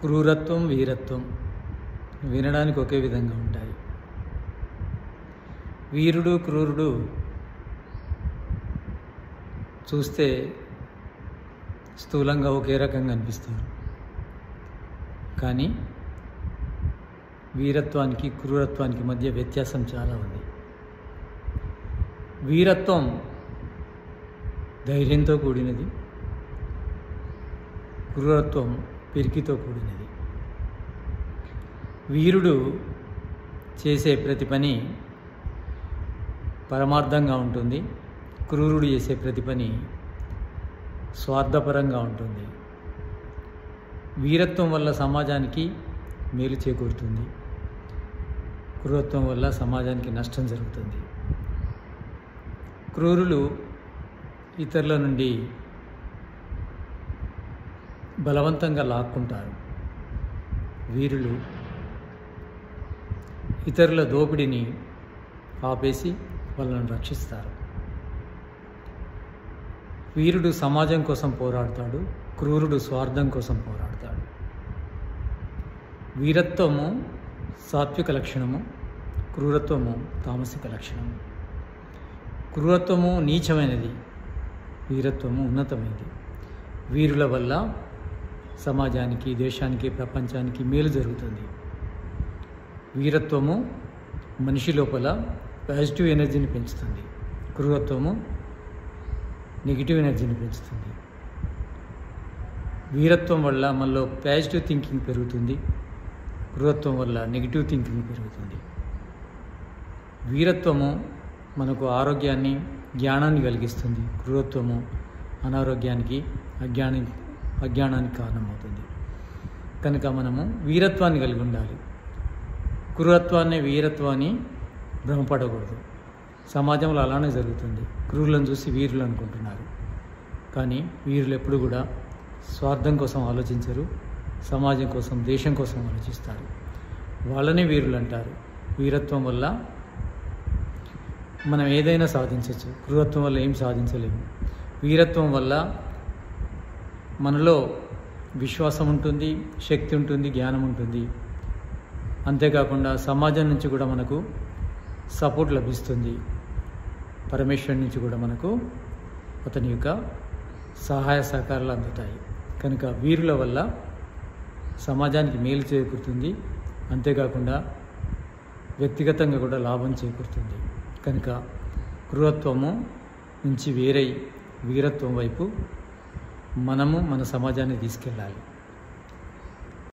క్రూరత్వం, వీరత్వం వినడానికి ఒకే విధంగా ఉంటాయి. వీరుడు, క్రూరుడు చూస్తే స్థూలంగా ఒకే రకంగా అనిపిస్తారు. కానీ వీరత్వానికి, క్రూరత్వానికి మధ్య వ్యత్యాసం చాలా ఉంది. వీరత్వం ధైర్యంతో కూడినది, క్రూరత్వం పిరికితో కూడినది. వీరుడు చేసే ప్రతి పని పరమార్థంగా ఉంటుంది, క్రూరుడు చేసే ప్రతి పని స్వార్థపరంగా ఉంటుంది. వీరత్వం వల్ల సమాజానికి మేలు చేకూరుతుంది, క్రూరత్వం వల్ల సమాజానికి నష్టం జరుగుతుంది. క్రూరులు ఇతరుల నుండి బలవంతంగా లాక్కుంటారు. వీరులు ఇతరుల దోపిడీని ఆపేసి వాళ్ళను రక్షిస్తారు. వీరుడు సమాజం కోసం పోరాడతాడు, క్రూరుడు స్వార్థం కోసం పోరాడతాడు. వీరత్వము సాత్విక లక్షణము, క్రూరత్వము తామసిక లక్షణము. క్రూరత్వము నీచమైనది, వీరత్వము ఉన్నతమైనది. వీరుల వల్ల సమాజానికి, దేశానికి, ప్రపంచానికి మేలు జరుగుతుంది. వీరత్వము మనిషి లోపల పాజిటివ్ ఎనర్జీని పెంచుతుంది, క్రూరత్వము నెగిటివ్ ఎనర్జీని పెంచుతుంది. వీరత్వం వల్ల మనలో పాజిటివ్ థింకింగ్ పెరుగుతుంది, క్రూరత్వం వల్ల నెగిటివ్ థింకింగ్ పెరుగుతుంది. వీరత్వము మనకు ఆరోగ్యాన్ని, జ్ఞానాన్ని కలిగిస్తుంది, క్రూరత్వము అనారోగ్యానికి, అజ్ఞానానికి కారణమవుతుంది. కనుక మనము వీరత్వాన్ని కలిగి ఉండాలి. క్రూరత్వాన్ని, వీరత్వాన్ని భ్రమపడకూడదు. సమాజంలో అలానే జరుగుతుంది. క్రూరులను చూసి వీరులు అనుకుంటున్నారు, కానీ వీరులు ఎప్పుడు కూడా స్వార్థం కోసం ఆలోచించరు, సమాజం కోసం, దేశం కోసం ఆలోచిస్తారు. వాళ్ళనే వీరులు అంటారు. వీరత్వం వల్ల మనం ఏదైనా సాధించవచ్చు, క్రూరత్వం వల్ల ఏం సాధించలేము. వీరత్వం వల్ల మనలో విశ్వాసం ఉంటుంది, శక్తి ఉంటుంది, జ్ఞానం ఉంటుంది. అంతేకాకుండా సమాజం నుంచి కూడా మనకు సపోర్ట్ లభిస్తుంది. పరమేశ్వరుడి నుంచి కూడా మనకు అతని యొక్క సహాయ సహకారాలు అందుతాయి. కనుక వీరుల వల్ల సమాజానికి మేలు చేకూరుతుంది, అంతేకాకుండా వ్యక్తిగతంగా కూడా లాభం చేకూరుతుంది. కనుక క్రూరత్వము నుంచి వేరై వీరత్వం వైపు మనము మన సమాజాన్ని తీసుకెళ్ళాలి.